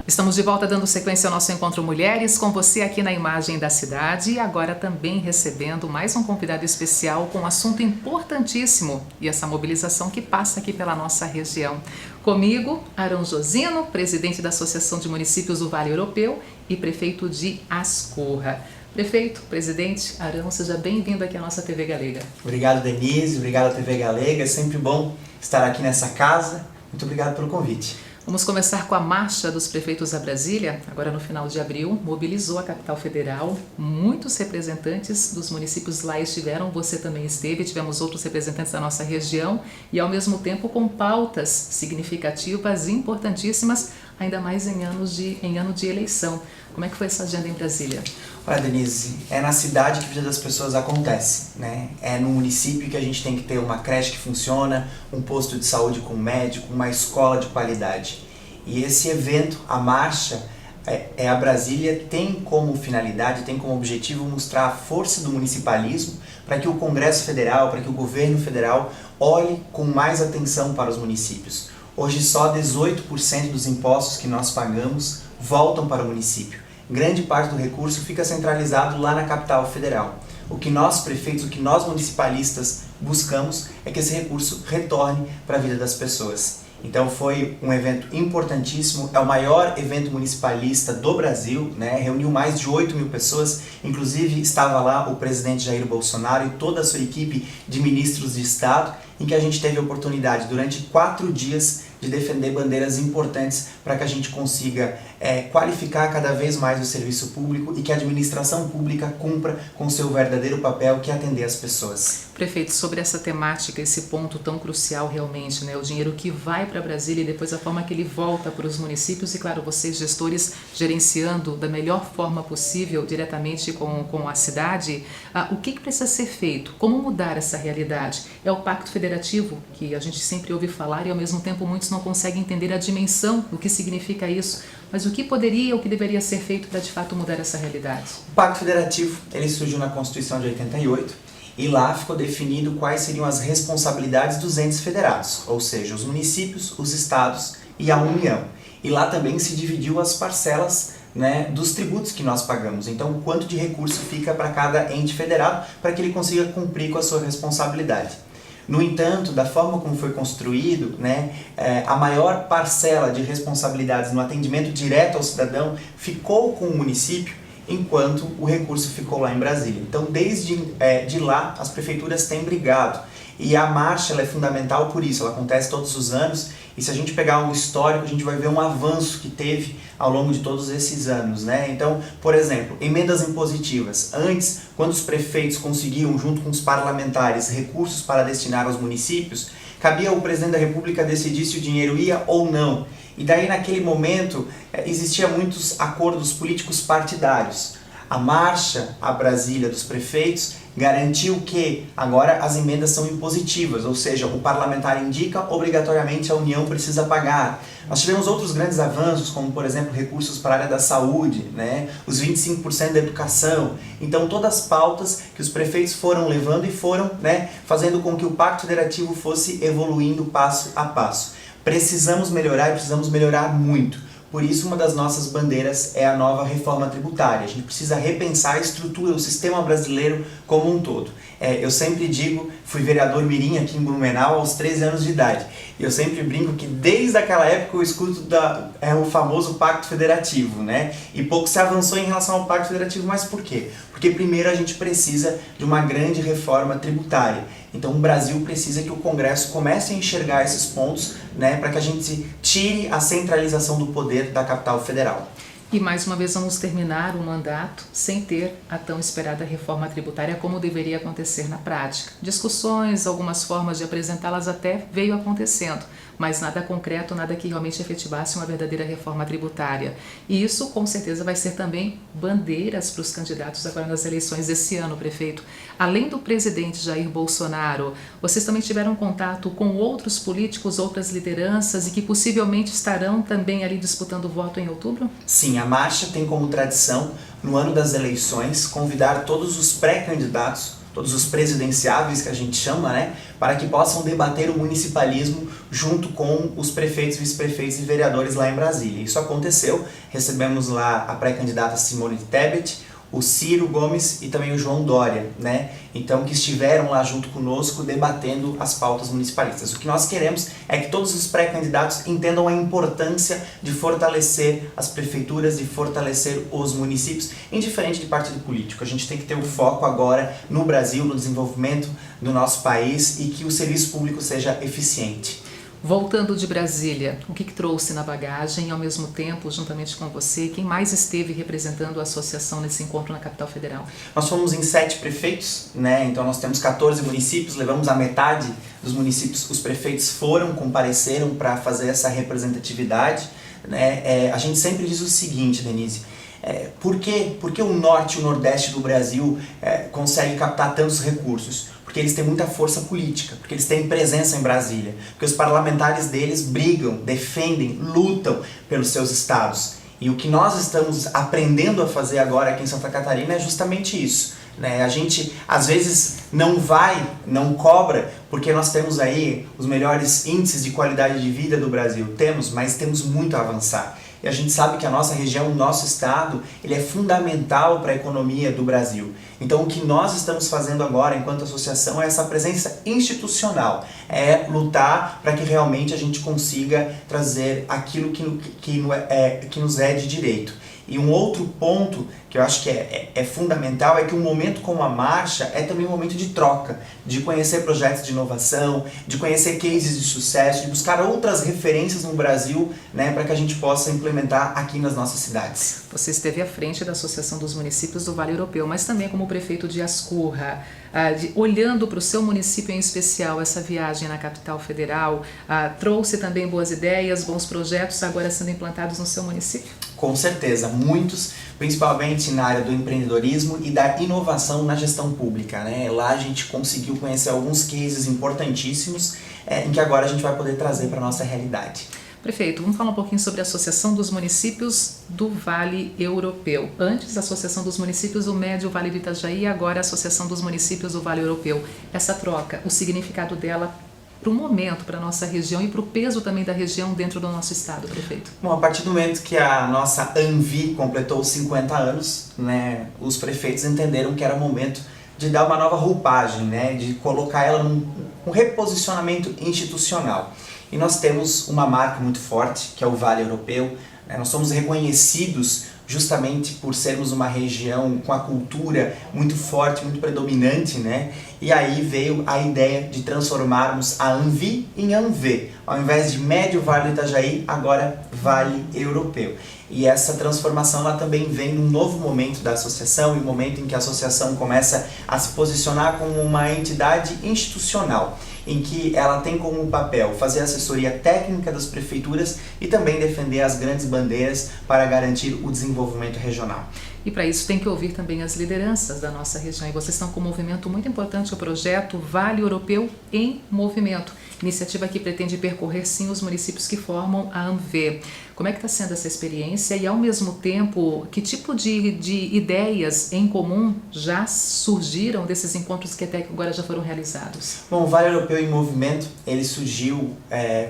Estamos de volta dando sequência ao nosso Encontro Mulheres, com você aqui na Imagem da Cidade e agora também recebendo mais um convidado especial com um assunto importantíssimo e essa mobilização que passa aqui pela nossa região. Comigo, Arão Josino, presidente da Associação de Municípios do Vale Europeu e prefeito de Ascurra. Prefeito, presidente, Arão, seja bem-vindo aqui à nossa TV Galega. Obrigado, Denise, obrigado TV Galega, é sempre bom estar aqui nessa casa. Muito obrigado pelo convite. Vamos começar com a Marcha dos Prefeitos a Brasília, agora no final de abril, mobilizou a capital federal, muitos representantes dos municípios lá estiveram, você também esteve, tivemos outros representantes da nossa região e ao mesmo tempo com pautas significativas e importantíssimas, ainda mais em ano de eleição. Como é que foi essa agenda em Brasília? Olha, Denise, é na cidade que a vida das pessoas acontece, né? É no município que a gente tem que ter uma creche que funciona, um posto de saúde com médico, uma escola de qualidade. E esse evento, a Marcha, a Brasília, tem como finalidade, tem como objetivo mostrar a força do municipalismo para que o Congresso Federal, para que o governo federal olhe com mais atenção para os municípios. Hoje só 18% dos impostos que nós pagamos voltam para o município. Grande parte do recurso fica centralizado lá na capital federal. O que nós prefeitos, o que nós municipalistas buscamos é que esse recurso retorne para a vida das pessoas. Então foi um evento importantíssimo, é o maior evento municipalista do Brasil, né? Reuniu mais de 8.000 pessoas, inclusive estava lá o presidente Jair Bolsonaro e toda a sua equipe de ministros de Estado, em que a gente teve a oportunidade durante 4 dias de defender bandeiras importantes para que a gente consiga qualificar cada vez mais o serviço público e que a administração pública cumpra com o seu verdadeiro papel, que é atender as pessoas. Prefeito, sobre essa temática, esse ponto tão crucial realmente, né? O dinheiro que vai para Brasília e depois a forma que ele volta para os municípios e, claro, vocês gestores gerenciando da melhor forma possível diretamente com a cidade, o que precisa ser feito? Como mudar essa realidade? É o Pacto Federativo, que a gente sempre ouve falar e ao mesmo tempo muitos não conseguem entender a dimensão do que significa isso. Mas o que poderia, o que deveria ser feito para de fato mudar essa realidade? O Pacto Federativo, ele surgiu na Constituição de 88 e lá ficou definido quais seriam as responsabilidades dos entes federados, ou seja, os municípios, os estados e a União. E lá também se dividiu as parcelas, né, dos tributos que nós pagamos. Então, o quanto de recurso fica para cada ente federado para que ele consiga cumprir com a sua responsabilidade. No entanto, da forma como foi construído, né, a maior parcela de responsabilidades no atendimento direto ao cidadão ficou com o município, enquanto o recurso ficou lá em Brasília. Então, desde de lá, as prefeituras têm brigado. E a marcha ela é fundamental por isso, ela acontece todos os anos, e se a gente pegar um histórico, a gente vai ver um avanço que teve ao longo de todos esses anos, né? Então, por exemplo, emendas impositivas. Antes, quando os prefeitos conseguiam, junto com os parlamentares, recursos para destinar aos municípios, cabia ao presidente da República decidir se o dinheiro ia ou não. E daí, naquele momento, existiam muitos acordos políticos partidários. A marcha a Brasília dos prefeitos garantiu que agora as emendas são impositivas, ou seja, o parlamentar indica, obrigatoriamente a União precisa pagar. Nós tivemos outros grandes avanços, como por exemplo recursos para a área da saúde, né? Os 25% da educação. Então todas as pautas que os prefeitos foram levando e foram, né, fazendo com que o Pacto Federativo fosse evoluindo passo a passo. Precisamos melhorar e precisamos melhorar muito. Por isso, uma das nossas bandeiras é a nova reforma tributária. A gente precisa repensar a estrutura, o sistema brasileiro como um todo. Eu sempre digo, fui vereador mirim aqui em Blumenau aos 13 anos de idade. E eu sempre brinco que desde aquela época eu escuto o famoso Pacto Federativo, né? E pouco se avançou em relação ao Pacto Federativo, mas por quê? Porque primeiro a gente precisa de uma grande reforma tributária. Então o Brasil precisa que o Congresso comece a enxergar esses pontos, né, para que a gente tire a centralização do poder da capital federal. E mais uma vez vamos terminar o mandato sem ter a tão esperada reforma tributária como deveria acontecer na prática. Discussões, algumas formas de apresentá-las até veio acontecendo, mas nada concreto, nada que realmente efetivasse uma verdadeira reforma tributária. E isso com certeza vai ser também bandeiras para os candidatos agora nas eleições desse ano, prefeito. Além do presidente Jair Bolsonaro, vocês também tiveram contato com outros políticos, outras lideranças e que possivelmente estarão também ali disputando o voto em outubro? Sim, a marcha tem como tradição, no ano das eleições, convidar todos os pré-candidatos todos os presidenciáveis que a gente chama, né, para que possam debater o municipalismo junto com os prefeitos, vice-prefeitos e vereadores lá em Brasília. Isso aconteceu, recebemos lá a pré-candidata Simone Tebet, o Ciro Gomes e também o João Dória, né? Então, que estiveram lá junto conosco debatendo as pautas municipalistas. O que nós queremos é que todos os pré-candidatos entendam a importância de fortalecer as prefeituras, de fortalecer os municípios, indiferente de partido político. A gente tem que ter o foco agora no Brasil, no desenvolvimento do nosso país e que o serviço público seja eficiente. Voltando de Brasília, o que trouxe na bagagem e, ao mesmo tempo, juntamente com você, quem mais esteve representando a associação nesse encontro na capital federal? Nós fomos em 7 prefeitos, né? Então nós temos 14 municípios, levamos a metade dos municípios, os prefeitos compareceram para fazer essa representatividade, né? A gente sempre diz o seguinte, Denise, por que o norte e o nordeste do Brasil conseguem captar tantos recursos? Porque eles têm muita força política, porque eles têm presença em Brasília, porque os parlamentares deles brigam, defendem, lutam pelos seus estados. E o que nós estamos aprendendo a fazer agora aqui em Santa Catarina é justamente isso, né? A gente às vezes não cobra, porque nós temos aí os melhores índices de qualidade de vida do Brasil, mas temos muito a avançar. E a gente sabe que a nossa região, o nosso estado, ele é fundamental para a economia do Brasil. Então o que nós estamos fazendo agora enquanto associação é essa presença institucional, é lutar para que realmente a gente consiga trazer aquilo que nos é de direito. E um outro ponto que eu acho que é fundamental é que um momento como a marcha é também um momento de troca, de conhecer projetos de inovação, de conhecer cases de sucesso, de buscar outras referências no Brasil, né, para que a gente possa implementar aqui nas nossas cidades. Você esteve à frente da Associação dos Municípios do Vale Europeu, mas também como prefeito de Ascurra, olhando para o seu município em especial, essa viagem na capital federal, trouxe também boas ideias, bons projetos agora sendo implantados no seu município? Com certeza, muitos, principalmente na área do empreendedorismo e da inovação na gestão pública, né? Lá a gente conseguiu conhecer alguns cases importantíssimos em que agora a gente vai poder trazer para a nossa realidade. Prefeito, vamos falar um pouquinho sobre a Associação dos Municípios do Vale Europeu. Antes, a Associação dos Municípios do Médio Vale do Itajaí, agora a Associação dos Municípios do Vale Europeu. Essa troca, o significado dela para o momento, para a nossa região e para o peso também da região dentro do nosso estado, prefeito? Bom, a partir do momento que a nossa ANVI completou 50 anos, né, os prefeitos entenderam que era momento de dar uma nova roupagem, né, de colocar ela num reposicionamento institucional. E nós temos uma marca muito forte, que é o Vale Europeu, né? Nós somos reconhecidos justamente por sermos uma região com a cultura muito forte, muito predominante, né? E aí veio a ideia de transformarmos a ANVI em ANV. Ao invés de Médio Vale do Itajaí, agora Vale Europeu. E essa transformação ela também vem num novo momento da associação, e um momento em que a associação começa a se posicionar como uma entidade institucional, em que ela tem como papel fazer assessoria técnica das prefeituras e também defender as grandes bandeiras para garantir o desenvolvimento regional. E para isso tem que ouvir também as lideranças da nossa região. E vocês estão com um movimento muito importante, o projeto Vale Europeu em Movimento. Iniciativa que pretende percorrer sim os municípios que formam a ANV. Como é que está sendo essa experiência e, ao mesmo tempo, que tipo de ideias em comum já surgiram desses encontros que até agora já foram realizados? Bom, o Vale Europeu em Movimento, ele surgiu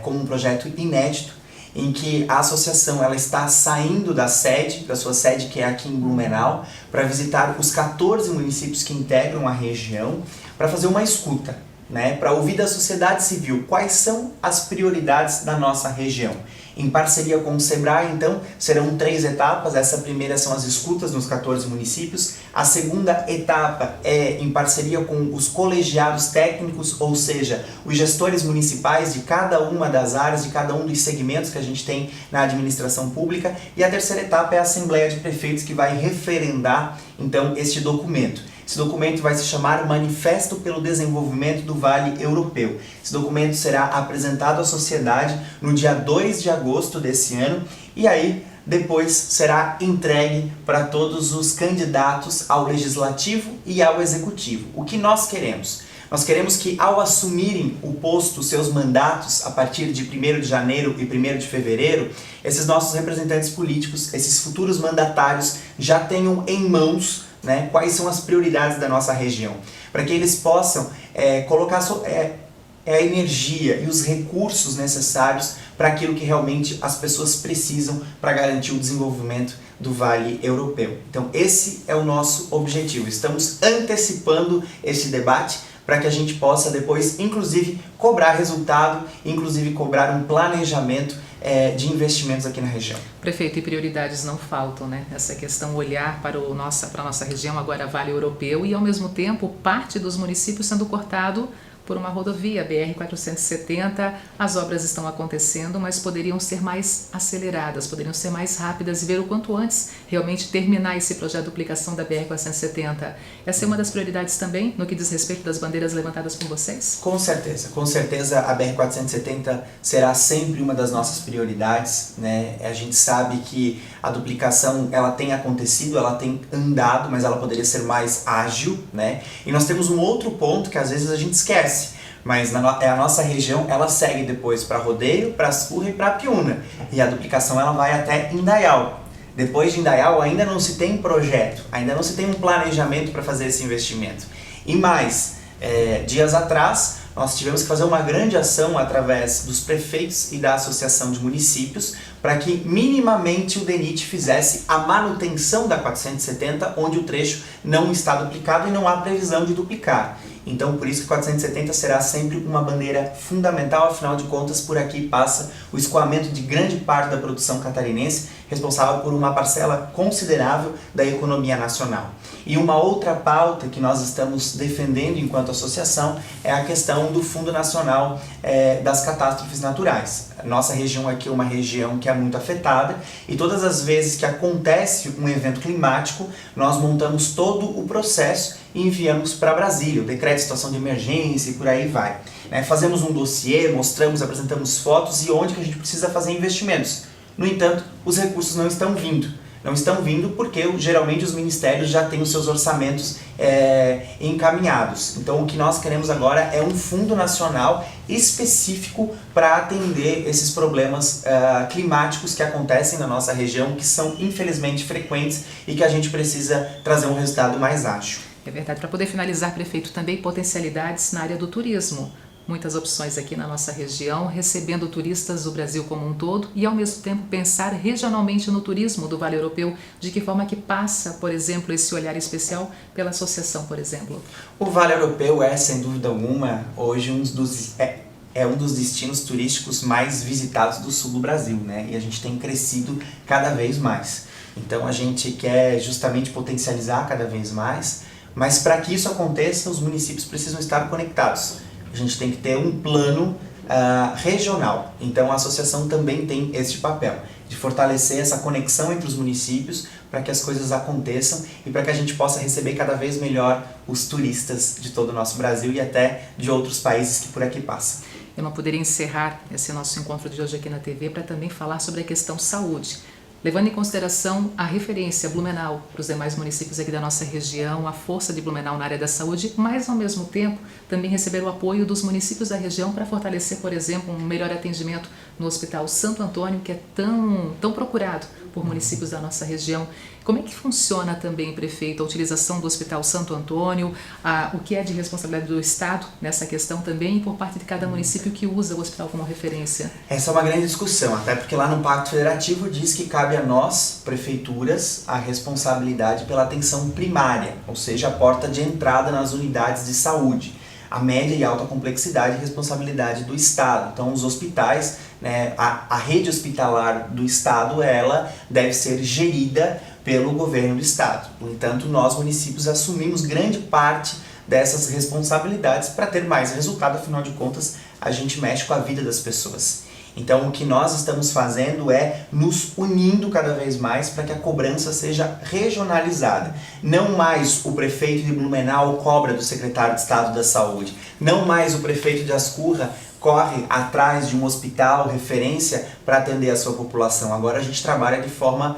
como um projeto inédito, em que a associação ela está saindo da sua sede que é aqui em Blumenau, para visitar os 14 municípios que integram a região, para fazer uma escuta, né, para ouvir da sociedade civil quais são as prioridades da nossa região. Em parceria com o Sebrae, então, serão 3 etapas. Essa primeira são as escutas nos 14 municípios. A segunda etapa é em parceria com os colegiados técnicos, ou seja, os gestores municipais de cada uma das áreas, de cada um dos segmentos que a gente tem na administração pública. E a terceira etapa é a Assembleia de Prefeitos, que vai referendar, então, este documento. Esse documento vai se chamar Manifesto pelo Desenvolvimento do Vale Europeu. Esse documento será apresentado à sociedade no dia 2 de agosto desse ano e aí depois será entregue para todos os candidatos ao Legislativo e ao Executivo. O que nós queremos? Nós queremos que, ao assumirem o posto, seus mandatos, a partir de 1º de janeiro e 1º de fevereiro, esses nossos representantes políticos, esses futuros mandatários, já tenham em mãos, né, quais são as prioridades da nossa região, para que eles possam colocar a energia e os recursos necessários para aquilo que realmente as pessoas precisam para garantir o desenvolvimento do Vale Europeu. Então esse é o nosso objetivo. Estamos antecipando esse debate para que a gente possa depois, inclusive, cobrar resultado, inclusive cobrar um planejamento de investimentos aqui na região. Prefeito, e prioridades não faltam, né? Essa questão, olhar para a nossa região, agora Vale Europeu, e ao mesmo tempo parte dos municípios sendo cortado por uma rodovia, BR-470, as obras estão acontecendo, mas poderiam ser mais aceleradas, poderiam ser mais rápidas e ver o quanto antes realmente terminar esse projeto de duplicação da BR-470. Essa é uma das prioridades também no que diz respeito das bandeiras levantadas por vocês? Com certeza a BR-470 será sempre uma das nossas prioridades, né? A gente sabe que a duplicação ela tem acontecido, ela tem andado, mas ela poderia ser mais ágil, né? E nós temos um outro ponto que às vezes a gente esquece, mas a nossa região ela segue depois para Rodeio, para Ascurra e para Piúna, e a duplicação ela vai até Indaial. Depois de Indaial ainda não se tem projeto, ainda não se tem um planejamento para fazer esse investimento. E mais, dias atrás nós tivemos que fazer uma grande ação através dos prefeitos e da Associação de Municípios para que minimamente o DENIT fizesse a manutenção da 470, onde o trecho não está duplicado e não há previsão de duplicar. Então, por isso que 470 será sempre uma bandeira fundamental, afinal de contas, por aqui passa o escoamento de grande parte da produção catarinense, responsável por uma parcela considerável da economia nacional. E uma outra pauta que nós estamos defendendo enquanto associação é a questão do Fundo Nacional das Catástrofes Naturais. Nossa região aqui é uma região que é muito afetada e todas as vezes que acontece um evento climático, nós montamos todo o processo e enviamos para Brasília, o decreto de situação de emergência e por aí vai. Fazemos um dossiê, mostramos, apresentamos fotos e onde que a gente precisa fazer investimentos. No entanto, os recursos não estão vindo. Não estão vindo porque geralmente os ministérios já têm os seus orçamentos encaminhados. Então o que nós queremos agora é um fundo nacional específico para atender esses problemas climáticos que acontecem na nossa região, que são infelizmente frequentes e que a gente precisa trazer um resultado mais ágil. É verdade. Para poder finalizar, prefeito, também potencialidades na área do turismo. Muitas opções aqui na nossa região, recebendo turistas do Brasil como um todo e ao mesmo tempo pensar regionalmente no turismo do Vale Europeu, de que forma que passa, por exemplo, esse olhar especial pela associação, por exemplo. O Vale Europeu é, sem dúvida alguma, hoje um dos destinos turísticos mais visitados do sul do Brasil, né? E a gente tem crescido cada vez mais. Então a gente quer justamente potencializar cada vez mais, mas para que isso aconteça, os municípios precisam estar conectados. A gente tem que ter um plano regional. Então a associação também tem este papel, de fortalecer essa conexão entre os municípios para que as coisas aconteçam e para que a gente possa receber cada vez melhor os turistas de todo o nosso Brasil e até de outros países que por aqui passam. Eu não poderia encerrar esse nosso encontro de hoje aqui na TV para também falar sobre a questão saúde. Levando em consideração a referência Blumenau para os demais municípios aqui da nossa região, a força de Blumenau na área da saúde, mas ao mesmo tempo também receber o apoio dos municípios da região para fortalecer, por exemplo, um melhor atendimento no Hospital Santo Antônio, que é tão procurado por municípios da nossa região. Como é que funciona também, prefeito, a utilização do Hospital Santo Antônio, o que é de responsabilidade do Estado nessa questão também e por parte de cada município que usa o hospital como referência? Essa é uma grande discussão, até porque lá no Pacto Federativo diz que cabe a nós, prefeituras, a responsabilidade pela atenção primária, ou seja, a porta de entrada nas unidades de saúde. A média e alta complexidade e responsabilidade do Estado. Então os hospitais, né, a rede hospitalar do Estado, ela deve ser gerida pelo governo do Estado. No entanto, nós municípios assumimos grande parte dessas responsabilidades para ter mais resultado, afinal de contas a gente mexe com a vida das pessoas. Então o que nós estamos fazendo é nos unindo cada vez mais para que a cobrança seja regionalizada. Não mais o prefeito de Blumenau cobra do secretário de Estado da Saúde, não mais o prefeito de Ascurra corre atrás de um hospital, referência, para atender a sua população. Agora a gente trabalha de forma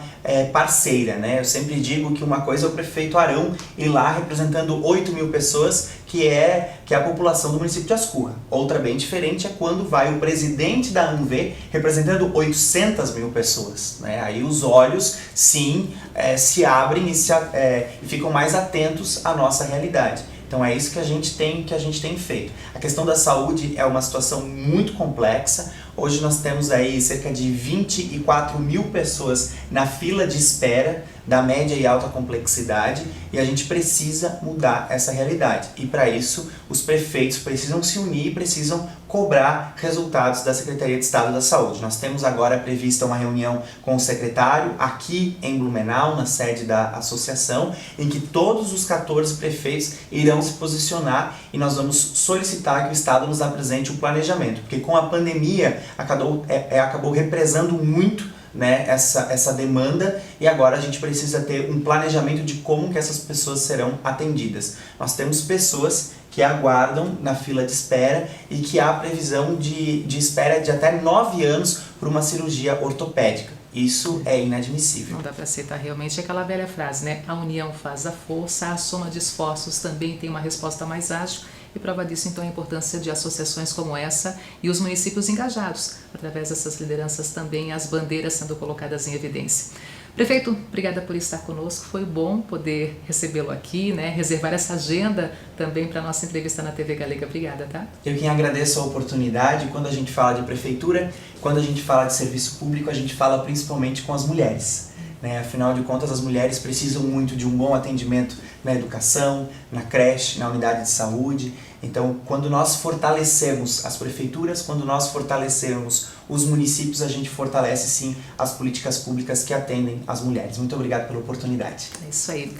parceira, né? Eu sempre digo que uma coisa é o prefeito Arão ir lá representando 8 mil pessoas, que é a população do município de Ascurra. Outra bem diferente é quando vai o presidente da ANV representando 800 mil pessoas, né? Aí os olhos, sim, se abrem e ficam mais atentos à nossa realidade. Então é isso que a gente tem feito. A questão da saúde é uma situação muito complexa. Hoje nós temos aí cerca de 24 mil pessoas na fila de espera da média e alta complexidade, e a gente precisa mudar essa realidade. E para isso, os prefeitos precisam se unir e precisam cobrar resultados da Secretaria de Estado da Saúde. Nós temos agora prevista uma reunião com o secretário aqui em Blumenau, na sede da associação, em que todos os 14 prefeitos irão se posicionar e nós vamos solicitar que o Estado nos apresente um planejamento, porque com a pandemia acabou represando muito, né, essa demanda, e agora a gente precisa ter um planejamento de como que essas pessoas serão atendidas. Nós temos pessoas que aguardam na fila de espera e que há previsão de espera de até 9 anos para uma cirurgia ortopédica. Isso é inadmissível. Não dá para aceitar realmente aquela velha frase, né? A união faz a força, a soma de esforços também tem uma resposta mais ágil. E prova disso, então, a importância de associações como essa e os municípios engajados, através dessas lideranças também, as bandeiras sendo colocadas em evidência. Prefeito, obrigada por estar conosco, foi bom poder recebê-lo aqui, né? Reservar essa agenda também para a nossa entrevista na TV Galega. Obrigada, tá? Eu quem agradeço a oportunidade. Quando a gente fala de prefeitura, quando a gente fala de serviço público, a gente fala principalmente com as mulheres, né? Afinal de contas, as mulheres precisam muito de um bom atendimento na educação, na creche, na unidade de saúde. Então, quando nós fortalecemos as prefeituras, quando nós fortalecemos os municípios, a gente fortalece sim as políticas públicas que atendem as mulheres. Muito obrigado pela oportunidade. É isso aí.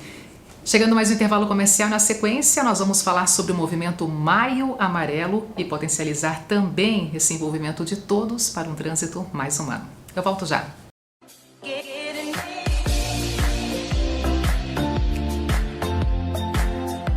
Chegando mais um intervalo comercial, na sequência nós vamos falar sobre o movimento Maio Amarelo e potencializar também esse envolvimento de todos para um trânsito mais humano. Eu volto já.